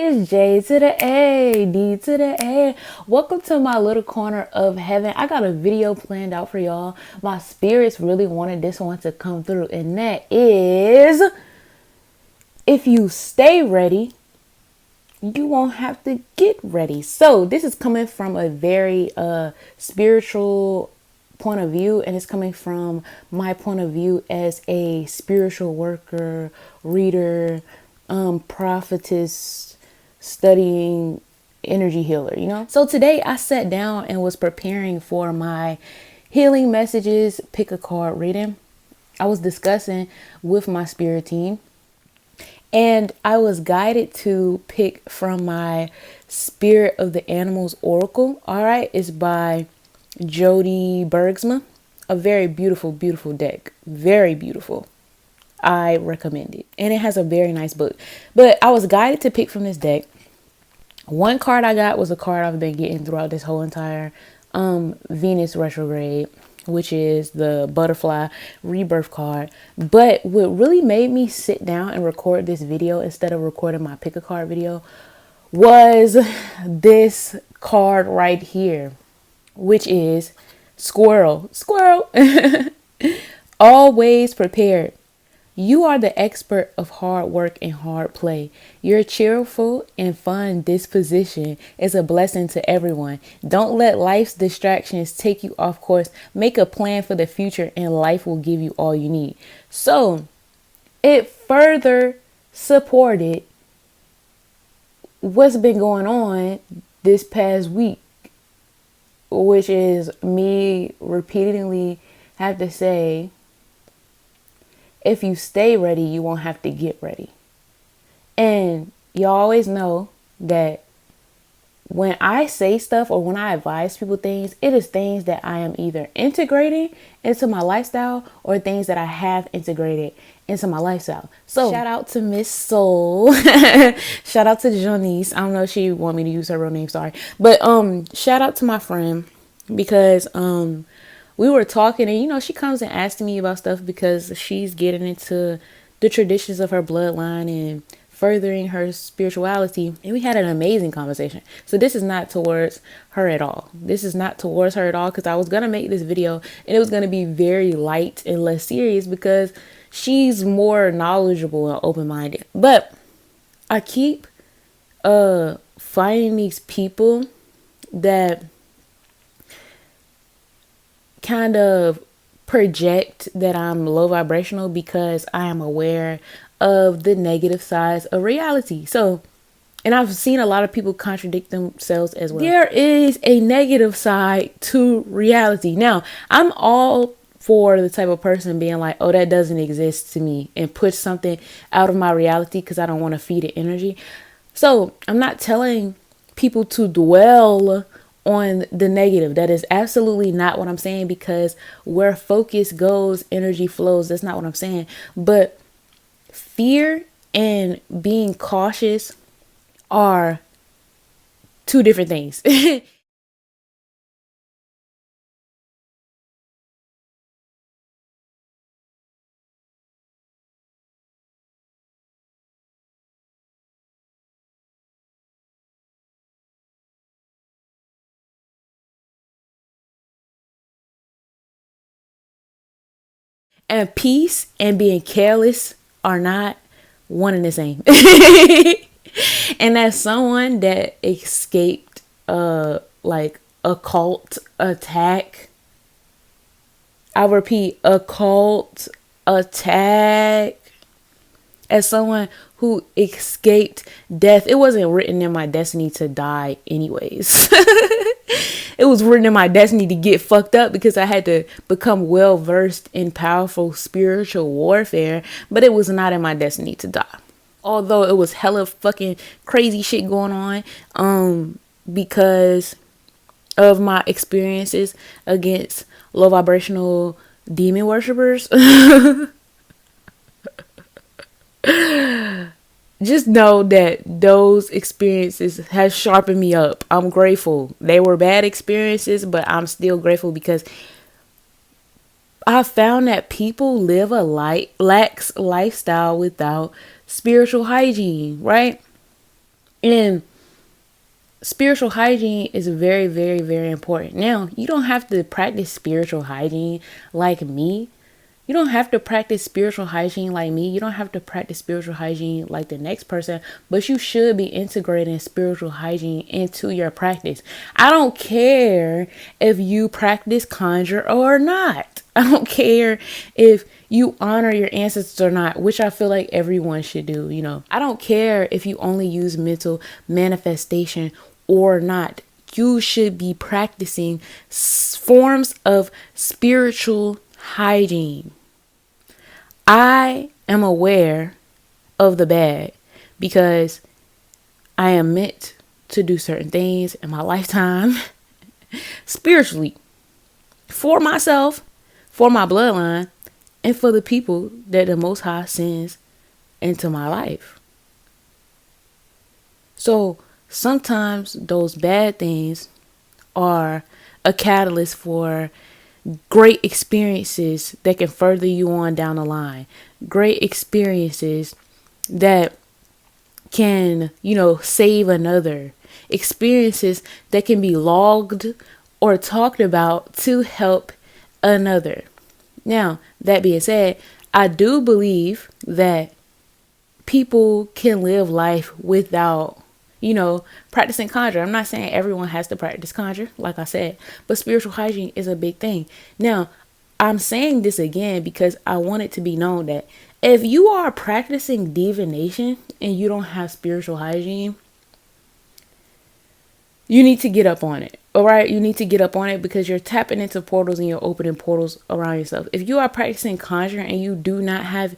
It's J to the A, D to the A. Welcome to my little corner of heaven. I got a video planned out for y'all. My spirits really wanted this one to come through, and that is, if you stay ready, you won't have to get ready. So this is coming from a very spiritual point of view, and it's coming from my point of view as a spiritual worker, reader, prophetess, studying energy healer, So today I sat down and was preparing for my healing messages, pick a card reading. I was discussing with my spirit team, and I was guided to pick from my Spirit of the Animals Oracle. All right, it's by Jody Bergsma. A very beautiful, beautiful deck. Very beautiful. I recommend it. And it has a very nice book. But I was guided to pick from this deck. One card I got was a card I've been getting throughout this whole entire Venus retrograde, which is the butterfly rebirth card. But what really made me sit down and record this video instead of recording my pick a card video was this card right here, which is squirrel. Always prepared. You are the expert of hard work and hard play. Your cheerful and fun disposition is a blessing to everyone. Don't let life's distractions take you off course. Make a plan for the future and life will give you all you need. So it further supported what's been going on this past week, which is me repeatedly have to say, if you stay ready, you won't have to get ready. And you always know that when I say stuff or when I advise people things, it is things that I am either integrating into my lifestyle or things that I have integrated into my lifestyle. So shout out to Miss Soul. Shout out to Janice. I don't know if she want me to use her real name, sorry. But shout out to my friend, because we were talking and, she comes and asks me about stuff because she's getting into the traditions of her bloodline and furthering her spirituality. And we had an amazing conversation. So this is not towards her at all. This is not towards her at all, because I was going to make this video and it was going to be very light and less serious because she's more knowledgeable and open-minded. But I keep finding these people that kind of project that I'm low vibrational because I am aware of the negative sides of reality. So, and I've seen a lot of people contradict themselves as well. There is a negative side to reality. Now, I'm all for the type of person being like, oh, that doesn't exist to me, and push something out of my reality because I don't want to feed it energy. So I'm not telling people to dwell on the negative. That is absolutely not what I'm saying, because where focus goes, energy flows. That's not what I'm saying. But fear and being cautious are two different things. And peace and being careless are not one and the same. And as someone that escaped like a cult attack, I repeat, a cult attack, as someone who escaped death, it wasn't written in my destiny to die anyways. It was written in my destiny to get fucked up because I had to become well versed in powerful spiritual warfare, but it was not in my destiny to die. Although it was hella fucking crazy shit going on because of my experiences against low vibrational demon worshippers. Just know that those experiences has sharpened me up. I'm grateful. They were bad experiences, but I'm still grateful because I found that people live a lax lifestyle without spiritual hygiene, right? And spiritual hygiene is very, very, very important. Now, you don't have to practice spiritual hygiene like me. You don't have to practice spiritual hygiene like me. You don't have to practice spiritual hygiene like the next person, but you should be integrating spiritual hygiene into your practice. I don't care if you practice conjure or not. I don't care if you honor your ancestors or not, which I feel like everyone should do. I don't care if you only use mental manifestation or not. You should be practicing forms of spiritual hygiene. I am aware of the bad because I am meant to do certain things in my lifetime spiritually for myself, for my bloodline, and for the people that the Most High sends into my life. So sometimes those bad things are a catalyst for great experiences that can further you on down the line. Great experiences that can, save another. Experiences that can be logged or talked about to help another. Now, that being said, I do believe that people can live life without practicing conjure. I'm not saying everyone has to practice conjure, like I said, but spiritual hygiene is a big thing. Now, I'm saying this again because I want it to be known that if you are practicing divination and you don't have spiritual hygiene, you need to get up on it. All right. You need to get up on it because you're tapping into portals and you're opening portals around yourself. If you are practicing conjure and you do not have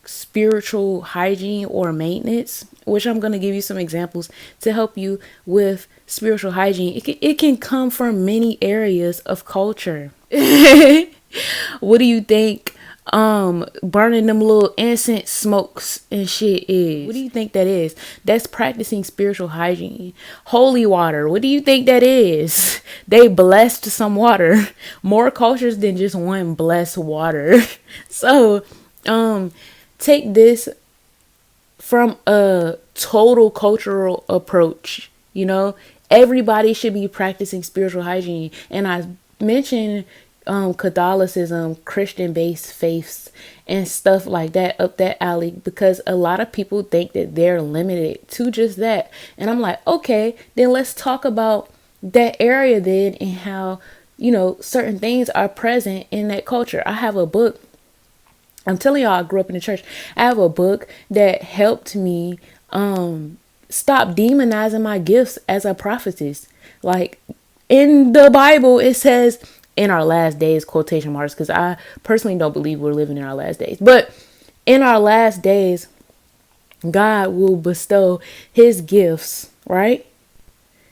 spiritual hygiene or maintenance, which I'm going to give you some examples to help you with spiritual hygiene. It can come from many areas of culture. What do you think burning them little incense smokes and shit is? What do you think that is? That's practicing spiritual hygiene. Holy water, what do you think that is? They blessed some water. More cultures than just one blessed water. So take this from a total cultural approach. Everybody should be practicing spiritual hygiene. And I mentioned Catholicism, Christian-based faiths, and stuff like that up that alley because a lot of people think that they're limited to just that. And I'm like, okay, then let's talk about that area then and how, certain things are present in that culture. I have a book. I'm telling y'all, I grew up in the church. I have a book that helped me stop demonizing my gifts as a prophetess. Like in the Bible, it says in our last days, quotation marks, because I personally don't believe we're living in our last days. But in our last days, God will bestow his gifts, right?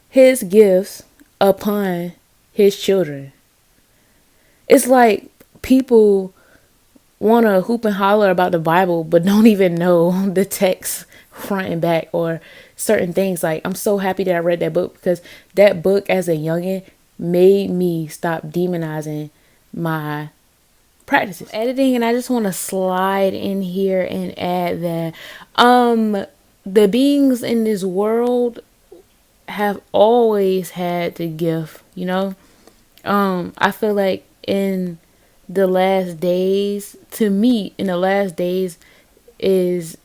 His gifts upon his children. It's like people want to hoop and holler about the Bible, but don't even know the text front and back or certain things. Like, I'm so happy that I read that book because that book as a youngin' made me stop demonizing my practices. Editing, and I just want to slide in here and add that the beings in this world have always had the gift, I feel like in the last days, to me, in the last days is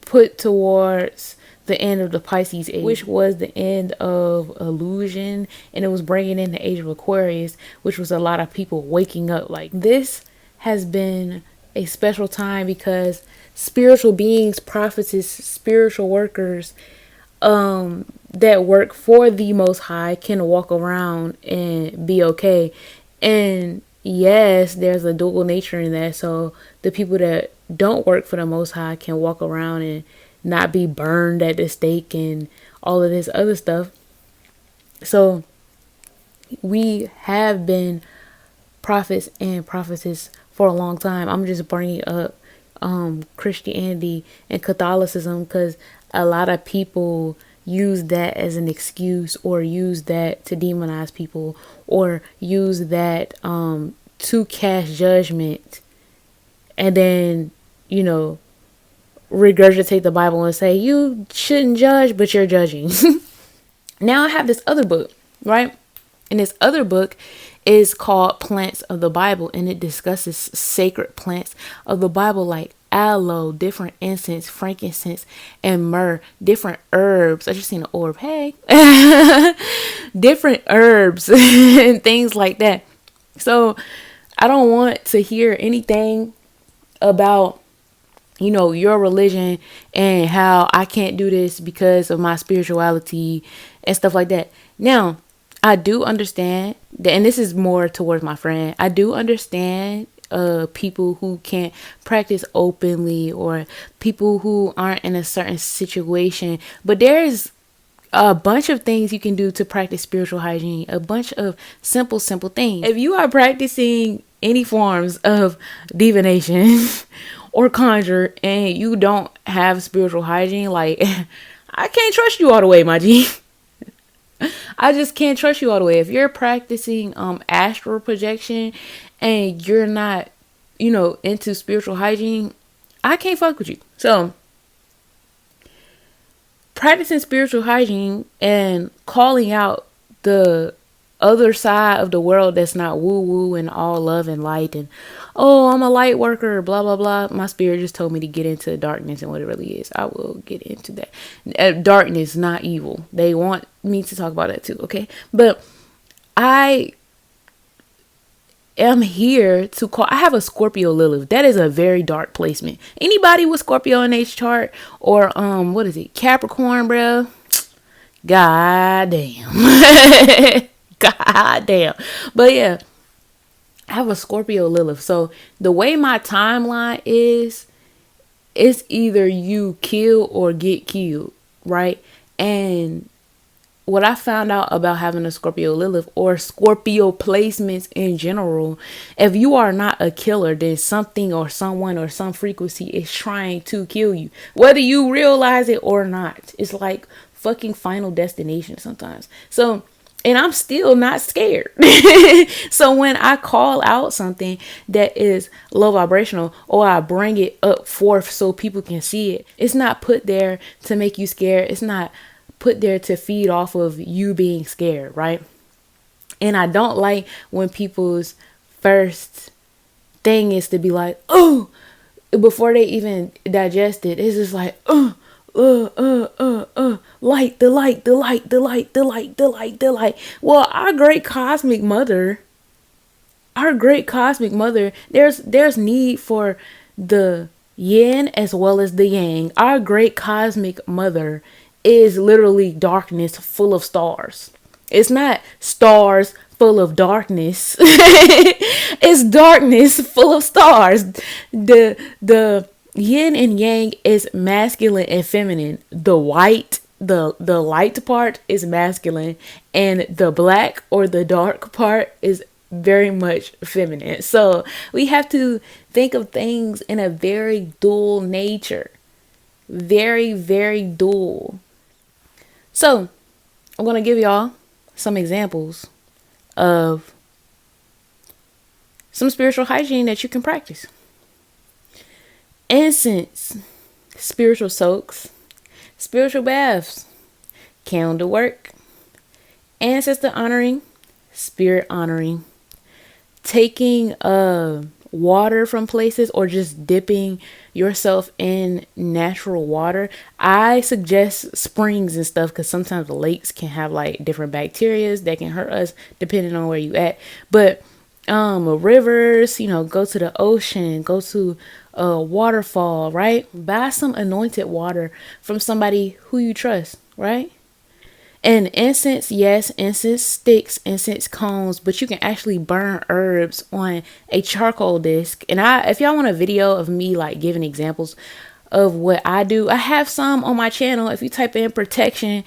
put towards the end of the Pisces age, which was the end of illusion, and it was bringing in the age of Aquarius, which was a lot of people waking up. Like, this has been a special time because spiritual beings, prophetess, spiritual workers that work for the Most High can walk around and be okay. And yes, there's a dual nature in that. So the people that don't work for the Most High can walk around and not be burned at the stake and all of this other stuff. So we have been prophets and prophetess for a long time. I'm just bringing up Christianity and Catholicism because a lot of people use that as an excuse or use that to demonize people or use that to cast judgment and then regurgitate the Bible and say, you shouldn't judge, but you're judging. Now I have this other book, right? And this other book is called Plants of the Bible, and it discusses sacred plants of the Bible like aloe, different incense, frankincense, and myrrh, different herbs. I just seen an orb. Hey. Different herbs and things like that. So I don't want to hear anything about, you know, your religion and how I can't do this because of my spirituality and stuff like that. Now, I do understand that, and this is more towards my friend. I do understand people who can't practice openly, or people who aren't in a certain situation, but there's a bunch of things you can do to practice spiritual hygiene. A bunch of simple things. If you are practicing any forms of divination or conjure and you don't have spiritual hygiene, like, I can't trust you all the way, my G. I just can't trust you all the way. If you're practicing astral projection and you're not, you know, into spiritual hygiene, I can't fuck with you. So practicing spiritual hygiene and calling out the other side of the world that's not woo woo and all love and light and, oh, I'm a light worker, blah blah blah. My spirit just told me to get into darkness and what it really is. I will get into that. Darkness, not evil. They want me to talk about that too, okay? But I am here to call. I have a Scorpio Lilith. That is a very dark placement. Anybody with Scorpio in their chart, or what is it, Capricorn, bro? God damn. God damn. But yeah, I have a Scorpio Lilith. So the way my timeline is, it's either you kill or get killed, right? And what I found out about having a Scorpio Lilith, or Scorpio placements in general, if you are not a killer, then something or someone or some frequency is trying to kill you, whether you realize it or not. It's like fucking Final Destination sometimes. So, and I'm still not scared. So when I call out something that is low vibrational, or I bring it up forth so people can see it, it's not put there to make you scared. It's not put there to feed off of you being scared, right? And I don't like when people's first thing is to be like, oh, before they even digest it. It's just like, light, the light, the light, the light, the light, the light, the light. Well, our great cosmic mother, there's need for the yin as well as the yang. Our great cosmic mother is literally darkness full of stars. It's not stars full of darkness. It's darkness full of stars. The yin and yang is masculine and feminine. The white, the light part is masculine, and the black or the dark part is very much feminine. So we have to think of things in a very dual nature. Very, very dual. So I'm going to give y'all some examples of some spiritual hygiene that you can practice. Incense, spiritual soaks, spiritual baths, candle work, ancestor honoring, spirit honoring, taking water from places, or just dipping yourself in natural water. I suggest springs and stuff because sometimes the lakes can have like different bacteria that can hurt us depending on where you at. But rivers, you know, go to the ocean, go to a waterfall, right? Buy some anointed water from somebody who you trust, right? And incense, yes, incense sticks, incense cones, but you can actually burn herbs on a charcoal disc. And if y'all want a video of me like giving examples of what I do, I have some on my channel. If you type in protection,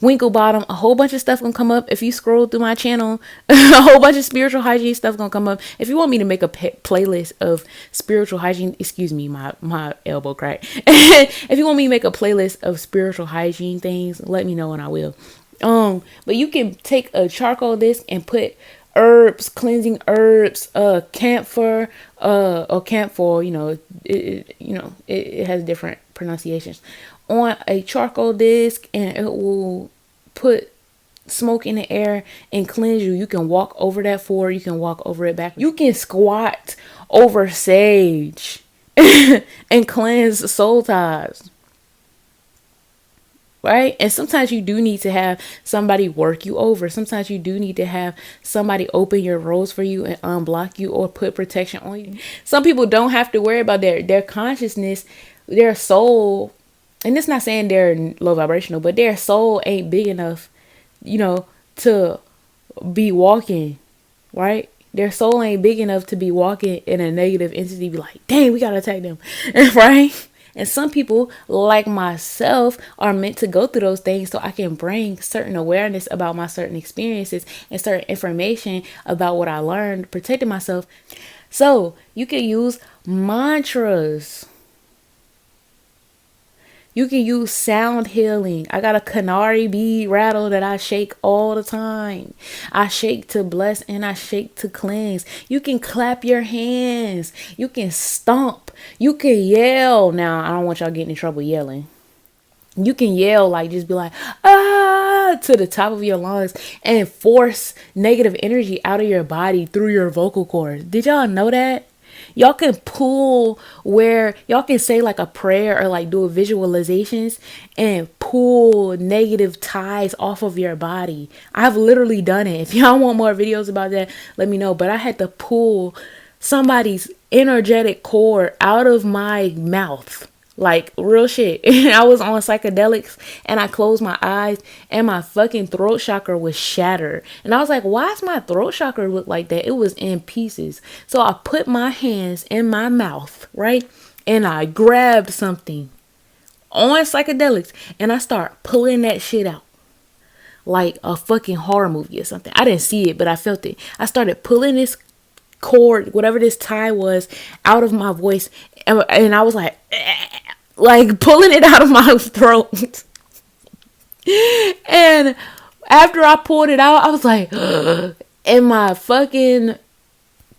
Winkle Bottom, a whole bunch of stuff gonna come up. If you scroll through my channel, a whole bunch of spiritual hygiene stuff gonna come up. If you want me to make a playlist of spiritual hygiene, excuse me, my elbow crack. If you want me to make a playlist of spiritual hygiene things, let me know and I will. But you can take a charcoal disc and put herbs, cleansing herbs, camphor, or camphor. You know, it has different pronunciations, on a charcoal disc, and it will put smoke in the air and cleanse you. You can walk over that forward, you can walk over it back. You can squat over sage and cleanse soul ties. Right? And sometimes you do need to have somebody work you over. Sometimes you do need to have somebody open your roads for you and unblock you or put protection on you. Some people don't have to worry about their consciousness, their soul. And it's not saying they're low vibrational, but their soul ain't big enough, to be walking, right? Their soul ain't big enough to be walking in a negative entity, be like, dang, we gotta attack them, right? And some people, like myself, are meant to go through those things so I can bring certain awareness about my certain experiences and certain information about what I learned, protecting myself. So you can use mantras. You can use sound healing. I got a canary bead rattle that I shake all the time. I shake to bless and I shake to cleanse. You can clap your hands. You can stomp. You can yell. Now, I don't want y'all getting in trouble yelling. You can yell, like just be like, ah, to the top of your lungs and force negative energy out of your body through your vocal cords. Did y'all know that? Y'all can pull where y'all can say like a prayer or like do a visualizations and pull negative ties off of your body. I've literally done it. If y'all want more videos about that, let me know. But I had to pull somebody's energetic cord out of my mouth. Like real shit. I was on psychedelics and I closed my eyes and my fucking throat chakra was shattered. And I was like, why does my throat chakra look like that? It was in pieces. So I put my hands in my mouth, right? And I grabbed something on psychedelics and I start pulling that shit out. Like a fucking horror movie or something. I didn't see it, but I felt it. I started pulling this cord, whatever this tie was, out of my voice. And I was like pulling it out of my throat. And after I pulled it out, I was like, and my fucking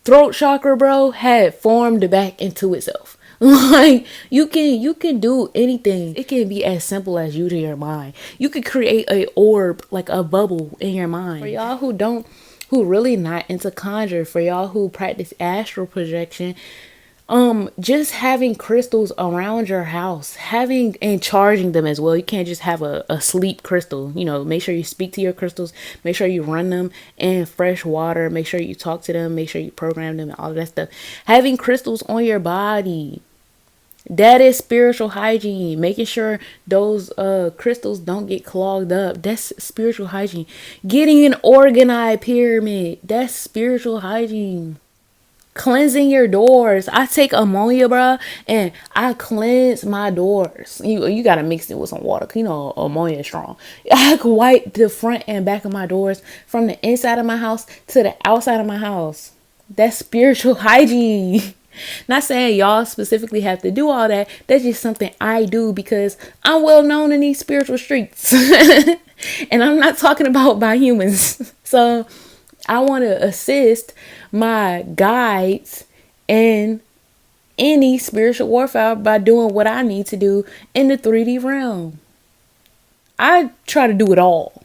throat chakra, bro, had formed back into itself. Like you can do anything. It can be as simple as using your mind. You could create a orb, like a bubble in your mind. For y'all who really not into conjure, for y'all who practice astral projection, just having crystals around your house, having and charging them as well. You can't just have a sleep crystal. Make sure you speak to your crystals. Make sure you run them in fresh water. Make sure you talk to them. Make sure you program them and all of that stuff. Having crystals on your body, that is spiritual hygiene. Making sure those crystals don't get clogged up. That's spiritual hygiene. Getting an organized pyramid. That's spiritual hygiene. Cleansing your doors. I take ammonia, bruh, and I cleanse my doors. You gotta mix it with some water. Ammonia is strong. I can wipe the front and back of my doors from the inside of my house to the outside of my house. That's spiritual hygiene. Not saying y'all specifically have to do all that. That's just something I do because I'm well known in these spiritual streets. And I'm not talking about by humans. So I want to assist my guides in any spiritual warfare by doing what I need to do in the 3D realm. I try to do it all.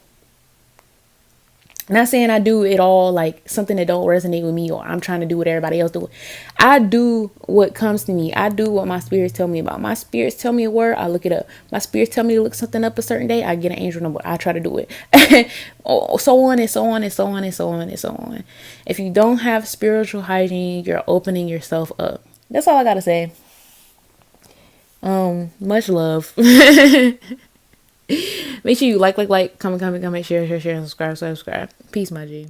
Not saying I do it all like something that don't resonate with me or I'm trying to do what everybody else do. I do what comes to me. I do what my spirits tell me about. My spirits tell me a word, I look it up. My spirits tell me to look something up a certain day, I get an angel number. I try to do it. So on and so on and so on and so on and so on. If you don't have spiritual hygiene, you're opening yourself up. That's all I gotta say. Much love. Make sure you like, comment, share, and subscribe. Peace, my G.